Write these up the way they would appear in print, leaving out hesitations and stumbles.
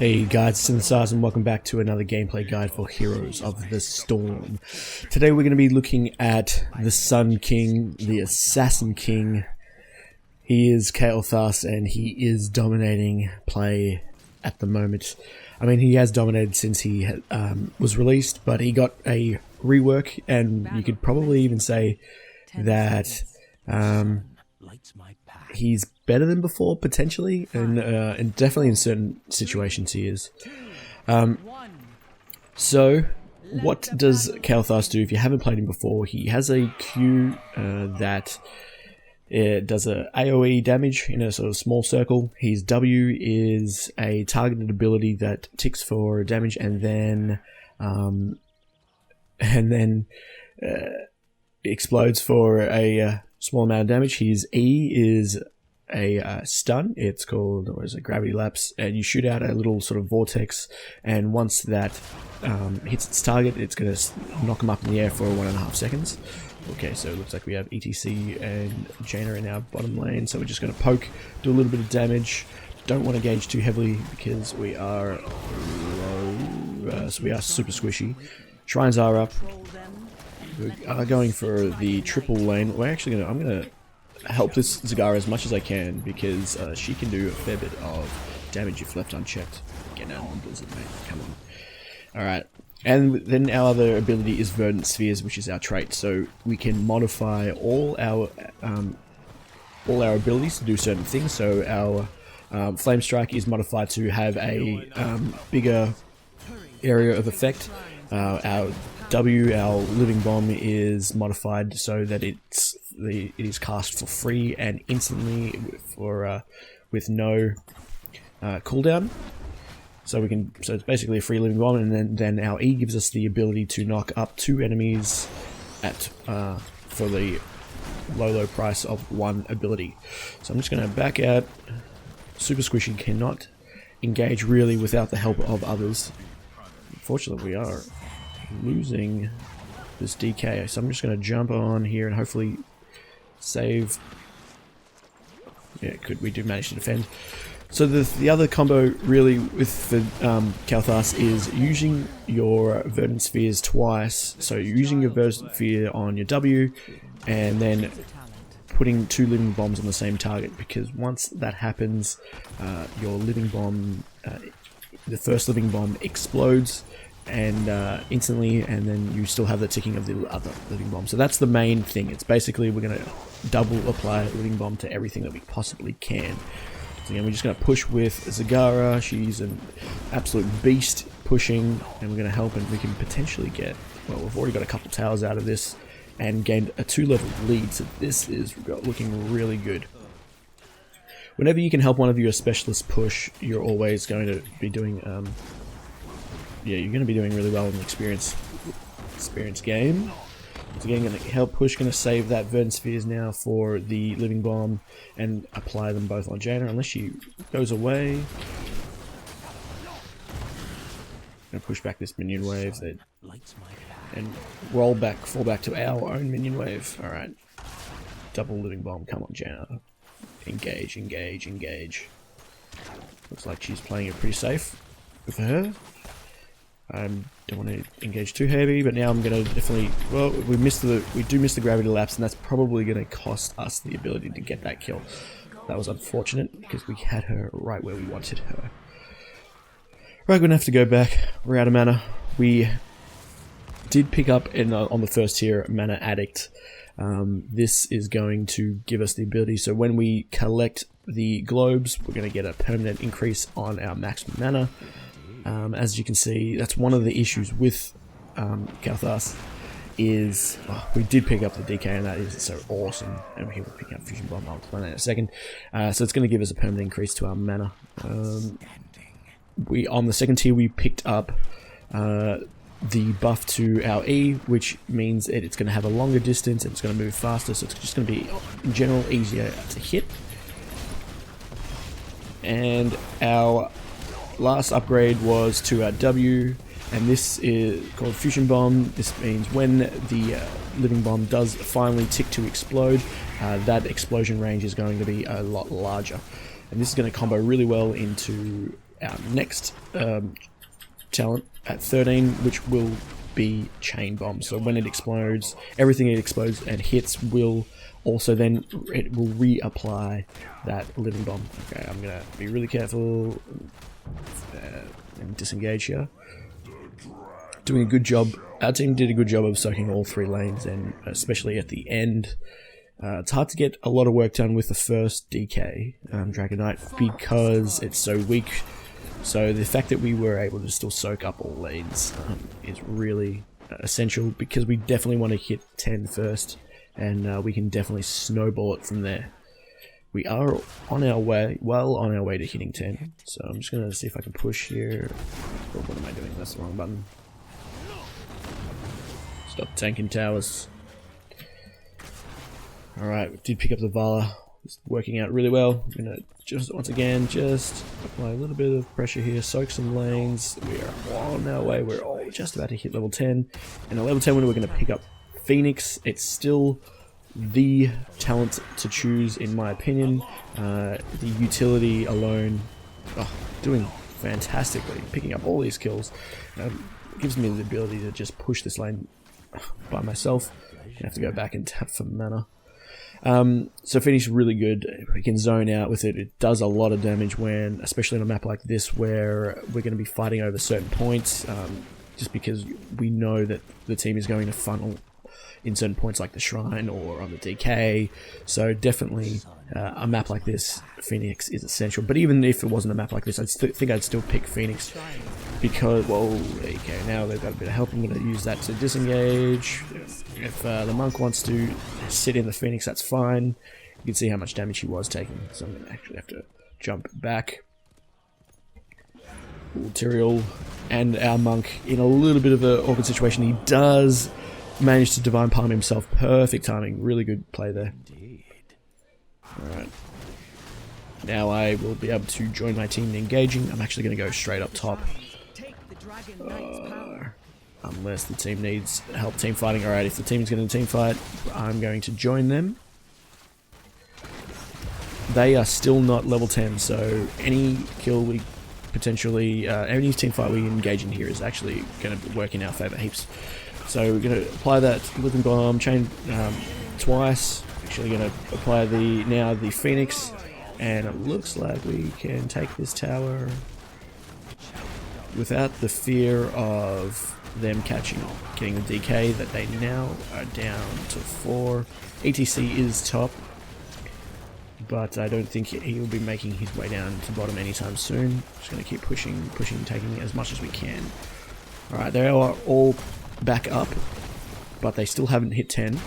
Hey guys, Synthesize and welcome back to another gameplay guide for Heroes of the Storm. Today we're going to be looking at the Sun King, the Assassin King. He is Kael'thas and he is dominating play at the moment. I mean, he has dominated since he was released, but he got a rework, and you could probably even say that he's better than before, potentially, and definitely in certain situations he is. So, what does Kael'thas do? If you haven't played him before, he has a Q that does a AoE damage in a sort of small circle. His W is a targeted ability that ticks for damage and then explodes for a small amount of damage. His E is a stun. It's called, or is it, gravity lapse, and you shoot out a little sort of vortex, and once that hits its target, it's going to knock him up in the air for 1.5 seconds. Okay, so it looks like we have ETC and Jaina in our bottom lane, so we're just going to poke, do a little bit of damage. Don't want to engage too heavily because we are low, so we are super squishy. Shrines are up. We are going for the triple lane. We're actually going to, I'm going to help this Zagara as much as I can because she can do a fair bit of damage if left unchecked. Get out on Blizzard, mate. Come on. Alright. And then our other ability is Verdant Spheres, which is our trait. So we can modify all our abilities to do certain things. So our Flame Strike is modified to have a bigger area of effect. Our W, our Living Bomb, is modified so that it is cast for free and instantly for with no cooldown. So it's basically a free Living Bomb, and then our E gives us the ability to knock up 2 enemies at for the low price of 1 ability. So I'm just going to back out. Super squishy, cannot engage really without the help of others. Unfortunately, we are losing this DK, so I'm just going to jump on here and hopefully save. Yeah, we do manage to defend. So the other combo really with the Kael'thas is using your Verdant Spheres twice. So you're using your Verdant Sphere on your W and then putting 2 Living Bombs on the same target, because once that happens, your Living Bomb, the first Living Bomb explodes and instantly, and then you still have the ticking of the other Living Bomb. So that's the main thing. It's basically we're going to double apply Living Bomb to everything that we possibly can. So again, we're just going to push with Zagara. She's an absolute beast pushing, and we're going to help, and we can potentially get, well, we've already got a couple towers out of this and gained a 2-level lead, so this is looking really good. Whenever you can help one of your specialists push, you're always going to be doing yeah, you're going to be doing really well in the experience game. So again, going to help push, going to save that Verdant Spheres now for the Living Bomb and apply them both on Jaina, unless she goes away. Going to push back this minion wave and fall back to our own minion wave. Alright. Double Living Bomb, come on Jaina. Engage, engage, engage. Looks like she's playing it pretty safe for her. I don't want to engage too heavy, but now I'm going to definitely, well, we do miss the gravity lapse, and that's probably going to cost us the ability to get that kill. That was unfortunate because we had her right where we wanted her. Right, we're going to have to go back. We're out of mana. We did pick up on the first tier Mana Addict. This is going to give us the ability, so when we collect the globes, we're going to get a permanent increase on our maximum mana. As you can see, that's one of the issues with Kael'thas is we did pick up the DK, and that is so awesome. And here we're picking up Fusion Bomb. I'll explain that in a second. So it's going to give us a permanent increase to our mana. On the second tier we picked up the buff to our E, which means it's going to have a longer distance and it's going to move faster. So it's just going to be in general easier to hit. And our last upgrade was to our W, and this is called Fusion Bomb. This means when the Living Bomb does finally tick to explode, that explosion range is going to be a lot larger. And this is going to combo really well into our next talent at 13, which will be Chain Bomb. So when it explodes, everything it explodes and hits will also then, it will reapply that Living Bomb. Okay, I'm gonna be really careful and disengage here. Doing a good job. Our team did a good job of soaking all 3 lanes, and especially at the end. It's hard to get a lot of work done with the first DK, Dragon Knight, because it's so weak. So the fact that we were able to still soak up all lanes is really essential, because we definitely want to hit 10 first, and we can definitely snowball it from there. We are on our way, well on our way to hitting 10, so I'm just going to see if I can push here. Oh, what am I doing? That's the wrong button. Stop tanking towers. Alright, we did pick up the Vala. It's working out really well. I'm going to just, once again, just apply a little bit of pressure here, soak some lanes. We are on our way. We're all just about to hit level 10. And at level 10, we're going to pick up Phoenix. It's still the talent to choose, in my opinion. The utility alone, doing fantastically, picking up all these kills. Gives me the ability to just push this lane by myself. I have to go back and tap for mana. So Phoenix is really good. We can zone out with it. It does a lot of damage when, especially on a map like this, where we're going to be fighting over certain points, just because we know that the team is going to funnel in certain points like the Shrine or on the DK. So definitely a map like this, Phoenix is essential. But even if it wasn't a map like this, I think I'd still pick Phoenix, because, well, okay, now they've got a bit of help. I'm going to use that to disengage. If the monk wants to sit in the Phoenix, that's fine. You can see how much damage he was taking, so I'm going to actually have to jump back. Tyrael and our monk in a little bit of an awkward situation. He does manage to Divine Palm himself. Perfect timing. Really good play there. Alright. Now I will be able to join my team in engaging. I'm actually going to go straight up top. Unless the team needs help team fighting. Alright, if the team is going to team fight, I'm going to join them. They are still not level 10, so any kill we potentially, any team fight we engage in here is actually going to work in our favour heaps. So we're going to apply that Living Bomb, chain twice. Actually going to apply the Phoenix, and it looks like we can take this tower without the fear of them getting the DK that they now are down to 4. ETC is top, but I don't think he will be making his way down to bottom anytime soon. Just going to keep pushing, taking as much as we can. Alright, they are all back up, but they still haven't hit 10.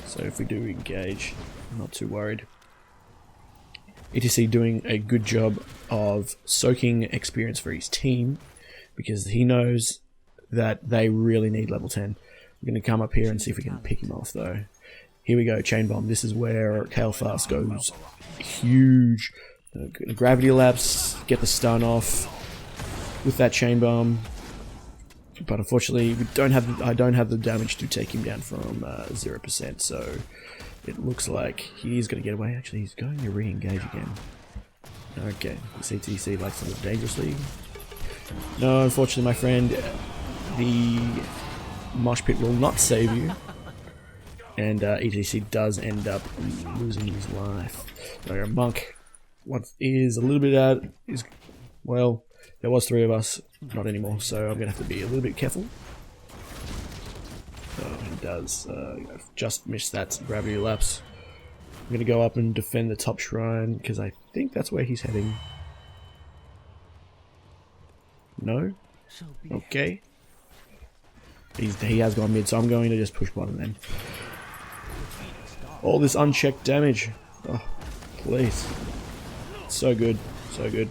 So if we do engage, I'm not too worried. ETC doing a good job of soaking experience for his team, because he knows that they really need level 10. We're going to come up here and see if we can pick him off though. Here we go, Chain Bomb. This is where Kael'thas goes huge. Gravity lapse, get the stun off with that Chain Bomb. But unfortunately, I don't have the damage to take him down from 0%, so it looks like he's going to get away. Actually, he's going to re-engage again. Okay, the CTC likes to live dangerously. No, unfortunately, my friend, the mosh pit will not save you, and ETC does end up losing his life. So our monk, what is a little bit out, is, well, there was 3 of us, not anymore, so I'm going to have to be a little bit careful. Oh, he does. I've just missed that gravity lapse. I'm going to go up and defend the top shrine, because I think that's where he's heading. No? Okay. He has gone mid, so I'm going to just push bottom then. All this unchecked damage. Oh, please. So good. So good.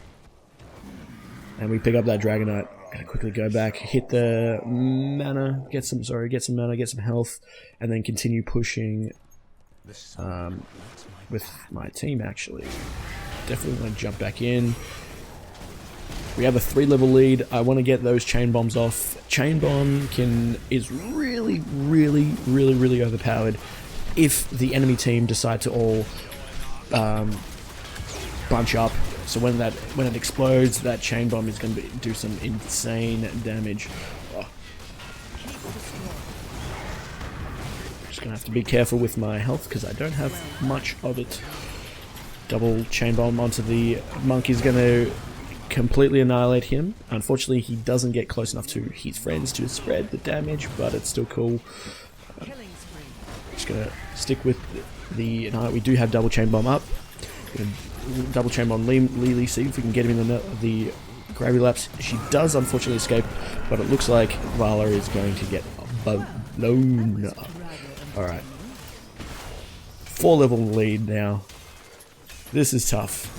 And we pick up that Dragon Knight. Gonna quickly go back, hit the mana, get some mana, get some health, and then continue pushing with my team actually. Definitely want to jump back in. We have a 3-level lead. I want to get those Chain Bombs off. Chain Bomb is really overpowered if the enemy team decide to all bunch up So when it explodes, that chain bomb is going to do some insane damage. Oh. Just going to have to be careful with my health because I don't have much of it. Double chain bomb onto the monk is going to completely annihilate him. Unfortunately, he doesn't get close enough to his friends to spread the damage, but it's still cool. Just going to stick with the... we do have double chain bomb up. Double chain bomb Lily, see if we can get him in the gravity lapse. She does unfortunately escape, but it looks like Vala is going to get blown up. Alright. 4-level lead now. This is tough.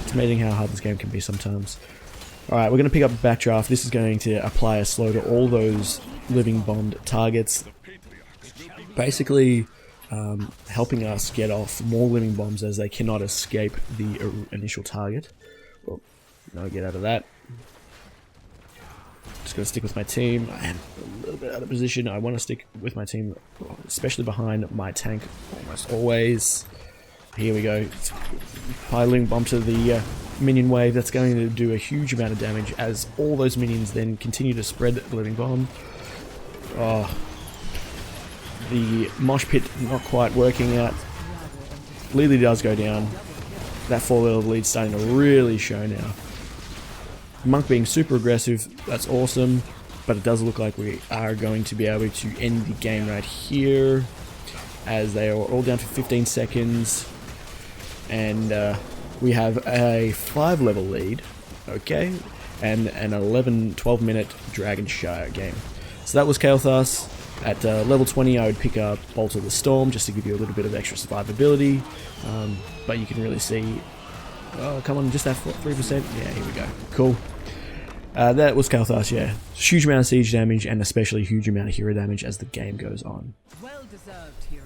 It's amazing how hard this game can be sometimes. Alright, we're going to pick up Backdraft. This is going to apply a slow to all those living bombed targets. Basically, helping us get off more living bombs as they cannot escape the initial target. Well, no, get out of that. Just going to stick with my team. I am a little bit out of position. I want to stick with my team, especially behind my tank almost always. Here we go. Piling bomb to the minion wave. That's going to do a huge amount of damage as all those minions then continue to spread the living bomb. Oh, the mosh pit not quite working out. Lily does go down. That 4-level lead starting to really show now. Monk being super aggressive, that's awesome, but it does look like we are going to be able to end the game right here, as they are all down to 15 seconds, and we have a 5-level lead, okay, and an 12 minute Dragon Shire game. So that was Kael'thas. At level 20 I would pick up Bolt of the Storm just to give you a little bit of extra survivability, but you can really see... Oh, come on, just that 3%? Yeah, here we go. Cool. That was Kael'thas, yeah. Huge amount of siege damage and especially huge amount of hero damage as the game goes on. Well deserved, hero.